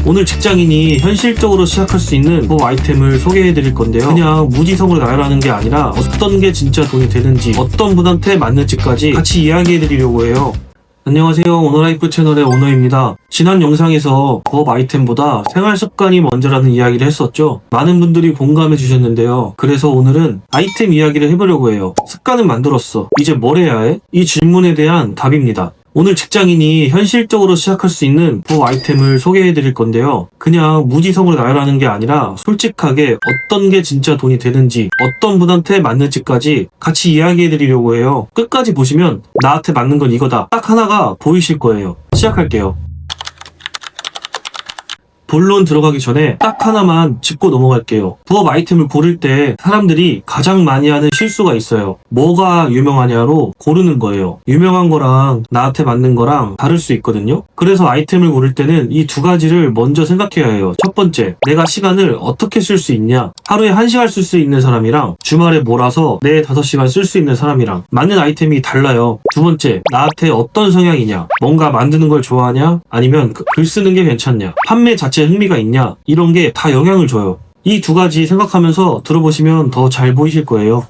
오늘 직장인이 현실적으로 시작할 수 있는 그 아이템을 소개해 드릴 건데요. 그냥 무지성으로 나열하는 게 아니라 어떤 게 진짜 돈이 되는지, 어떤 분한테 맞는지까지 같이 이야기해 드리려고 해요. 안녕하세요. 오너라이프 채널의 오너입니다. 지난 영상에서 부업 아이템보다 생활습관이 먼저라는 이야기를 했었죠. 많은 분들이 공감해 주셨는데요. 그래서 오늘은 아이템 이야기를 해보려고 해요. 습관은 만들었어. 이제 뭘 해야 해? 이 질문에 대한 답입니다. 오늘 직장인이 현실적으로 시작할 수 있는 부업 아이템을 소개해 드릴 건데요. 그냥 무지성으로 나열하는 게 아니라 솔직하게 어떤 게 진짜 돈이 되는지, 어떤 분한테 맞는지까지 같이 이야기해 드리려고 해요. 끝까지 보시면 나한테 맞는 건 이거다. 딱 하나가 보이실 거예요. 시작할게요. 본론 들어가기 전에 딱 하나만 짚고 넘어갈게요. 부업 아이템을 고를 때 사람들이 가장 많이 하는 실수가 있어요. 뭐가 유명하냐로 고르는 거예요. 유명한 거랑 나한테 맞는 거랑 다를 수 있거든요. 그래서 아이템을 고를 때는 이 두 가지를 먼저 생각해야 해요. 첫 번째, 내가 시간을 어떻게 쓸 수 있냐. 하루에 1시간 쓸 수 있는 사람이랑 주말에 몰아서 내 5시간 쓸 수 있는 사람이랑 맞는 아이템이 달라요. 두 번째, 나한테 어떤 성향이냐. 뭔가 만드는 걸 좋아하냐? 아니면 글 쓰는 게 괜찮냐? 판매 자체에 흥미가 있냐? 이런 게 다 영향을 줘요. 이 두 가지 생각하면서 들어보시면 더 잘 보이실 거예요.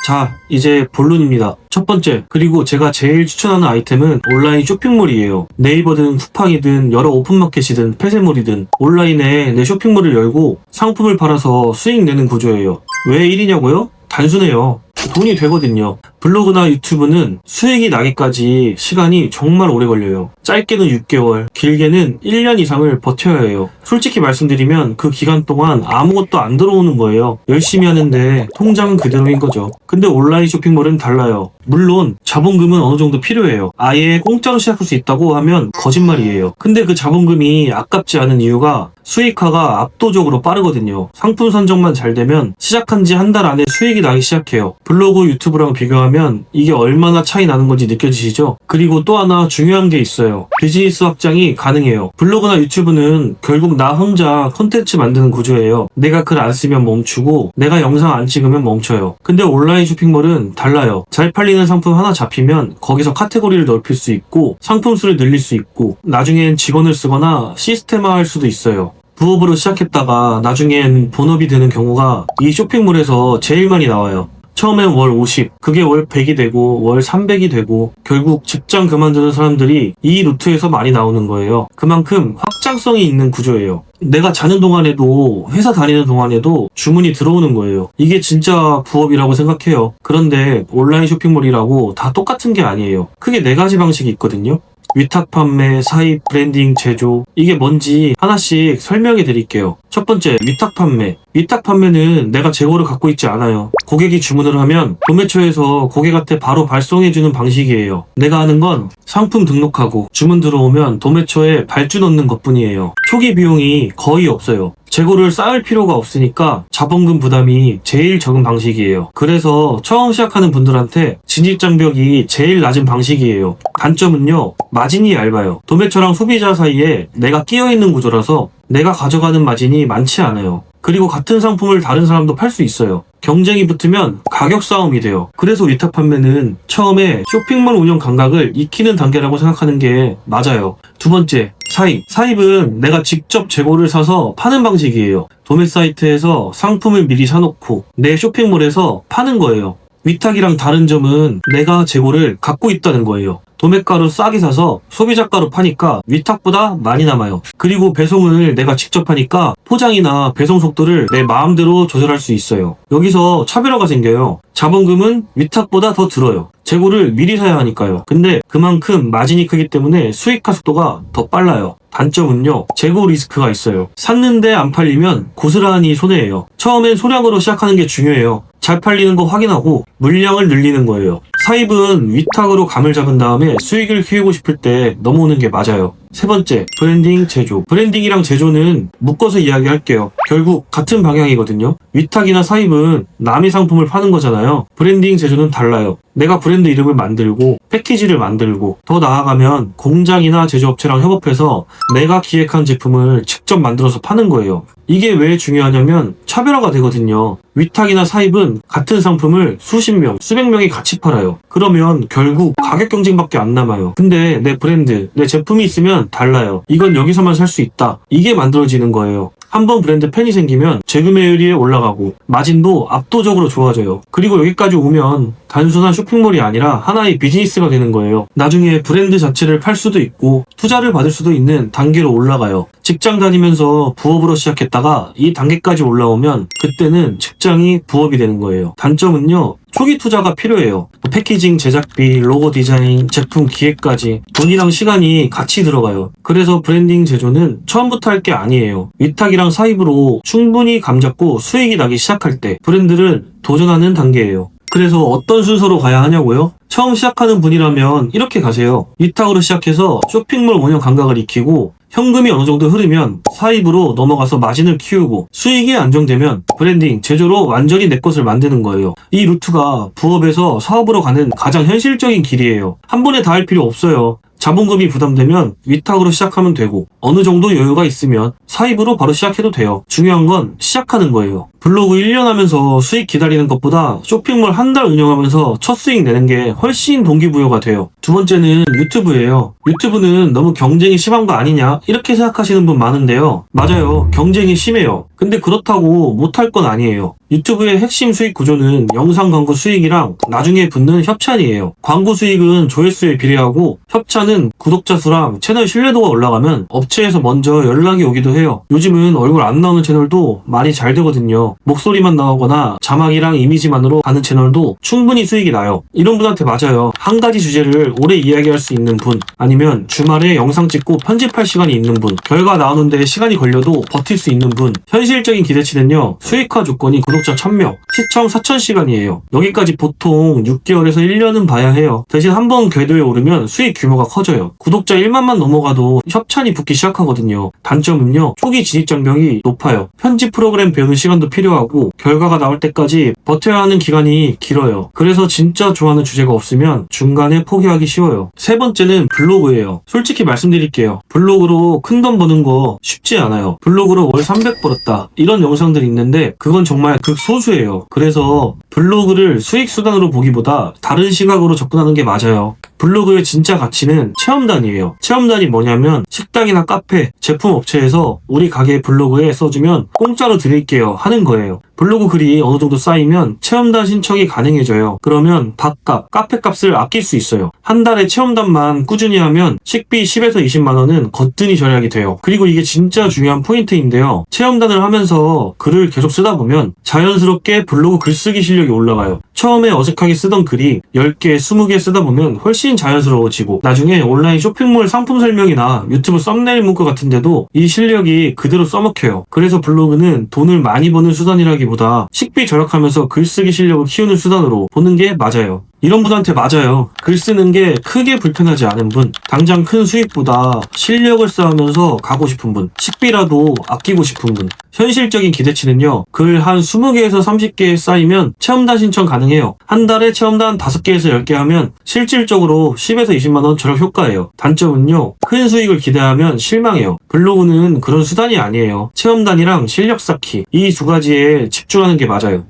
자, 이제 본론입니다. 첫 번째, 그리고 제가 제일 추천하는 아이템은 온라인 쇼핑몰이에요. 네이버든 쿠팡이든 여러 오픈마켓이든 폐쇄몰이든 온라인에 내 쇼핑몰을 열고 상품을 팔아서 수익 내는 구조예요. 왜 1이냐고요? 단순해요. 돈이 되거든요. 블로그나 유튜브는 수익이 나기까지 시간이 정말 오래 걸려요. 짧게는 6개월, 길게는 1년 이상을 버텨야 해요. 솔직히 말씀드리면 그 기간 동안 아무것도 안 들어오는 거예요. 열심히 하는데 통장은 그대로인 거죠. 근데 온라인 쇼핑몰은 달라요. 물론 자본금은 어느 정도 필요해요. 아예 공짜로 시작할 수 있다고 하면 거짓말이에요. 근데 그 자본금이 아깝지 않은 이유가 수익화가 압도적으로 빠르거든요. 상품 선정만 잘 되면 시작한 지 한 달 안에 수익이 나기 시작해요. 블로그, 유튜브랑 비교하면 이게 얼마나 차이 나는 건지 느껴지시죠? 그리고 또 하나 중요한 게 있어요. 비즈니스 확장이 가능해요. 블로그나 유튜브는 결국 나 혼자 콘텐츠 만드는 구조예요. 내가 글 안 쓰면 멈추고 내가 영상 안 찍으면 멈춰요. 근데 온라인 쇼핑몰은 달라요. 잘 팔리는 상품 하나 잡히면 거기서 카테고리를 넓힐 수 있고 상품 수를 늘릴 수 있고 나중엔 직원을 쓰거나 시스템화할 수도 있어요. 부업으로 시작했다가 나중엔 본업이 되는 경우가 이 쇼핑몰에서 제일 많이 나와요. 처음엔 월 50, 그게 월 100이 되고 월 300이 되고 결국 직장 그만두는 사람들이 이 루트에서 많이 나오는 거예요. 그만큼 확장성이 있는 구조예요. 내가 자는 동안에도 회사 다니는 동안에도 주문이 들어오는 거예요. 이게 진짜 부업이라고 생각해요. 그런데 온라인 쇼핑몰이라고 다 똑같은 게 아니에요. 크게 4가지 방식이 있거든요. 위탁 판매, 사입, 브랜딩, 제조. 이게 뭔지 하나씩 설명해 드릴게요. 첫 번째, 위탁 판매. 위탁 판매는 내가 재고를 갖고 있지 않아요. 고객이 주문을 하면 도매처에서 고객한테 바로 발송해주는 방식이에요. 내가 하는 건 상품 등록하고 주문 들어오면 도매처에 발주 넣는 것뿐이에요. 초기 비용이 거의 없어요. 재고를 쌓을 필요가 없으니까 자본금 부담이 제일 적은 방식이에요. 그래서 처음 시작하는 분들한테 진입장벽이 제일 낮은 방식이에요. 단점은요, 마진이 얇아요. 도매처랑 소비자 사이에 내가 끼어있는 구조라서 내가 가져가는 마진이 많지 않아요. 그리고 같은 상품을 다른 사람도 팔 수 있어요. 경쟁이 붙으면 가격 싸움이 돼요. 그래서 위탁 판매는 처음에 쇼핑몰 운영 감각을 익히는 단계라고 생각하는 게 맞아요. 두 번째, 사입. 사입은 내가 직접 재고를 사서 파는 방식이에요. 도매 사이트에서 상품을 미리 사놓고 내 쇼핑몰에서 파는 거예요. 위탁이랑 다른 점은 내가 재고를 갖고 있다는 거예요. 도매가로 싸게 사서 소비자가로 파니까 위탁보다 많이 남아요. 그리고 배송을 내가 직접 하니까 포장이나 배송 속도를 내 마음대로 조절할 수 있어요. 여기서 차별화가 생겨요. 자본금은 위탁보다 더 들어요. 재고를 미리 사야 하니까요. 근데 그만큼 마진이 크기 때문에 수익화 속도가 더 빨라요. 단점은요, 재고 리스크가 있어요. 샀는데 안 팔리면 고스란히 손해예요. 처음엔 소량으로 시작하는 게 중요해요. 잘 팔리는 거 확인하고 물량을 늘리는 거예요. 사입은 위탁으로 감을 잡은 다음에 수익을 키우고 싶을 때 넘어오는 게 맞아요. 세 번째, 브랜딩, 제조. 브랜딩이랑 제조는 묶어서 이야기할게요. 결국 같은 방향이거든요. 위탁이나 사입은 남의 상품을 파는 거잖아요. 브랜딩, 제조는 달라요. 내가 브랜드 이름을 만들고 패키지를 만들고 더 나아가면 공장이나 제조업체랑 협업해서 내가 기획한 제품을 직접 만들어서 파는 거예요. 이게 왜 중요하냐면 차별화가 되거든요. 위탁이나 사입은 같은 상품을 수십 명, 수백 명이 같이 팔아요. 그러면 결국 가격 경쟁밖에 안 남아요. 근데 내 브랜드, 내 제품이 있으면 달라요. 이건 여기서만 살 수 있다. 이게 만들어지는 거예요. 한번 브랜드 팬이 생기면 재구매율이 올라가고 마진도 압도적으로 좋아져요. 그리고 여기까지 오면 단순한 쇼핑몰이 아니라 하나의 비즈니스가 되는 거예요. 나중에 브랜드 자체를 팔 수도 있고 투자를 받을 수도 있는 단계로 올라가요. 직장 다니면서 부업으로 시작했다가 이 단계까지 올라오면 그때는 직장이 부업이 되는 거예요. 단점은요, 초기 투자가 필요해요. 패키징, 제작비, 로고 디자인, 제품 기획까지 돈이랑 시간이 같이 들어가요. 그래서 브랜딩 제조는 처음부터 할 게 아니에요. 위탁이랑 사입으로 충분히 감잡고 수익이 나기 시작할 때 브랜드를 도전하는 단계예요. 그래서 어떤 순서로 가야 하냐고요? 처음 시작하는 분이라면 이렇게 가세요. 위탁으로 시작해서 쇼핑몰 운영 감각을 익히고 현금이 어느 정도 흐르면 사입으로 넘어가서 마진을 키우고 수익이 안정되면 브랜딩, 제조로 완전히 내 것을 만드는 거예요. 이 루트가 부업에서 사업으로 가는 가장 현실적인 길이에요. 한 번에 다 할 필요 없어요. 자본금이 부담되면 위탁으로 시작하면 되고 어느 정도 여유가 있으면 사입으로 바로 시작해도 돼요. 중요한 건 시작하는 거예요. 블로그 1년 하면서 수익 기다리는 것보다 쇼핑몰 한 달 운영하면서 첫 수익 내는 게 훨씬 동기부여가 돼요. 두 번째는 유튜브예요. 유튜브는 너무 경쟁이 심한 거 아니냐 이렇게 생각하시는 분 많은데요. 맞아요. 경쟁이 심해요. 근데 그렇다고 못할 건 아니에요. 유튜브의 핵심 수익 구조는 영상 광고 수익이랑 나중에 붙는 협찬이에요. 광고 수익은 조회수에 비례하고 협찬은 구독자 수랑 채널 신뢰도가 올라가면 업체에서 먼저 연락이 오기도 해요. 요즘은 얼굴 안 나오는 채널도 많이 잘 되거든요. 목소리만 나오거나 자막이랑 이미지만으로 가는 채널도 충분히 수익이 나요. 이런 분한테 맞아요. 한 가지 주제를 오래 이야기할 수 있는 분, 아니면 주말에 영상 찍고 편집할 시간이 있는 분, 결과 나오는데 시간이 걸려도 버틸 수 있는 분. 현실적인 기대치는요, 수익화 조건이 구독자 1000명, 시청 4000시간이에요. 여기까지 보통 6개월에서 1년은 봐야 해요. 대신 한번 궤도에 오르면 수익 규모가 커져요. 구독자 1만만 넘어가도 협찬이 붙기 시작하거든요. 단점은요, 초기 진입 장벽이 높아요. 편집 프로그램 배우는 시간도 필요하고 결과가 나올 때까지 버텨야 하는 기간이 길어요. 그래서 진짜 좋아하는 주제가 없으면 중간에 포기하기 쉬워요. 세 번째는 블로그예요. 솔직히 말씀드릴게요. 블로그로 큰돈 버는 거 쉽지 않아요. 블로그로 월 300 벌었다, 이런 영상들이 있는데 그건 정말 극소수예요. 그래서 블로그를 수익 수단으로 보기보다 다른 시각으로 접근하는 게 맞아요. 블로그의 진짜 가치는 체험단이에요. 체험단이 뭐냐면 식당이나 카페, 제품 업체에서 우리 가게 블로그에 써주면 공짜로 드릴게요 하는 거예요. 블로그 글이 어느 정도 쌓이면 체험단 신청이 가능해져요. 그러면 밥값, 카페값을 아낄 수 있어요. 한 달에 체험단만 꾸준히 하면 식비 10에서 20만 원은 거뜬히 절약이 돼요. 그리고 이게 진짜 중요한 포인트인데요. 체험단을 하면서 글을 계속 쓰다 보면 자연스럽게 블로그 글쓰기 실력이 올라가요. 처음에 어색하게 쓰던 글이 10개, 20개 쓰다 보면 훨씬 자연스러워지고 나중에 온라인 쇼핑몰 상품 설명이나 유튜브 썸네일 문구 같은데도 이 실력이 그대로 써먹혀요. 그래서 블로그는 돈을 많이 버는 수단이라기보다 식비 절약하면서 글쓰기 실력을 키우는 수단으로 보는 게 맞아요. 이런 분한테 맞아요. 글 쓰는 게 크게 불편하지 않은 분, 당장 큰 수익보다 실력을 쌓으면서 가고 싶은 분, 식비라도 아끼고 싶은 분. 현실적인 기대치는요, 글 한 20개에서 30개 쌓이면 체험단 신청 가능해요. 한 달에 체험단 5개에서 10개 하면 실질적으로 10에서 20만 원 절약 효과예요. 단점은요, 큰 수익을 기대하면 실망해요. 블로그는 그런 수단이 아니에요. 체험단이랑 실력 쌓기, 이 두 가지에 집중하는 게 맞아요.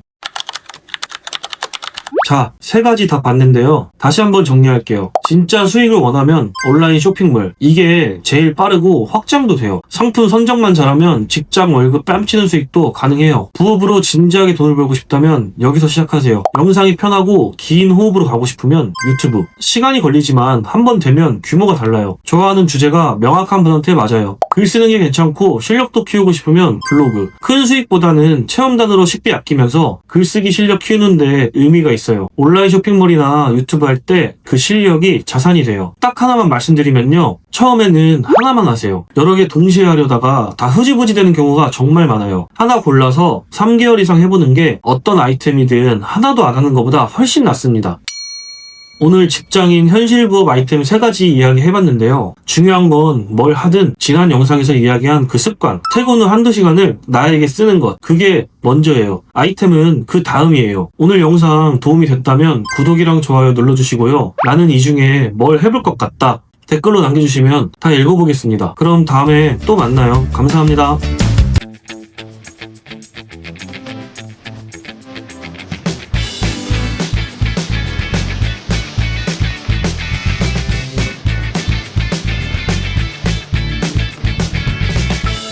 자, 세 가지 다 봤는데요. 다시 한번 정리할게요. 진짜 수익을 원하면 온라인 쇼핑몰. 이게 제일 빠르고 확장도 돼요. 상품 선정만 잘하면 직장 월급 뺨치는 수익도 가능해요. 부업으로 진지하게 돈을 벌고 싶다면 여기서 시작하세요. 영상이 편하고 긴 호흡으로 가고 싶으면 유튜브. 시간이 걸리지만 한 번 되면 규모가 달라요. 좋아하는 주제가 명확한 분한테 맞아요. 글 쓰는 게 괜찮고 실력도 키우고 싶으면 블로그. 큰 수익보다는 체험단으로 식비 아끼면서 글쓰기 실력 키우는데 의미가 있어요. 온라인 쇼핑몰이나 유튜브 할 때 그 실력이 자산이 돼요. 딱 하나만 말씀드리면요, 처음에는 하나만 하세요. 여러 개 동시에 하려다가 다 흐지부지 되는 경우가 정말 많아요. 하나 골라서 3개월 이상 해보는 게 어떤 아이템이든 하나도 안 하는 것보다 훨씬 낫습니다. 오늘 직장인 현실 부업 아이템 3가지 이야기 해봤는데요. 중요한 건 뭘 하든 지난 영상에서 이야기한 그 습관, 퇴근 후 한두 시간을 나에게 쓰는 것, 그게 먼저예요. 아이템은 그 다음이에요. 오늘 영상 도움이 됐다면 구독이랑 좋아요 눌러주시고요. 나는 이 중에 뭘 해볼 것 같다 댓글로 남겨주시면 다 읽어보겠습니다. 그럼 다음에 또 만나요. 감사합니다.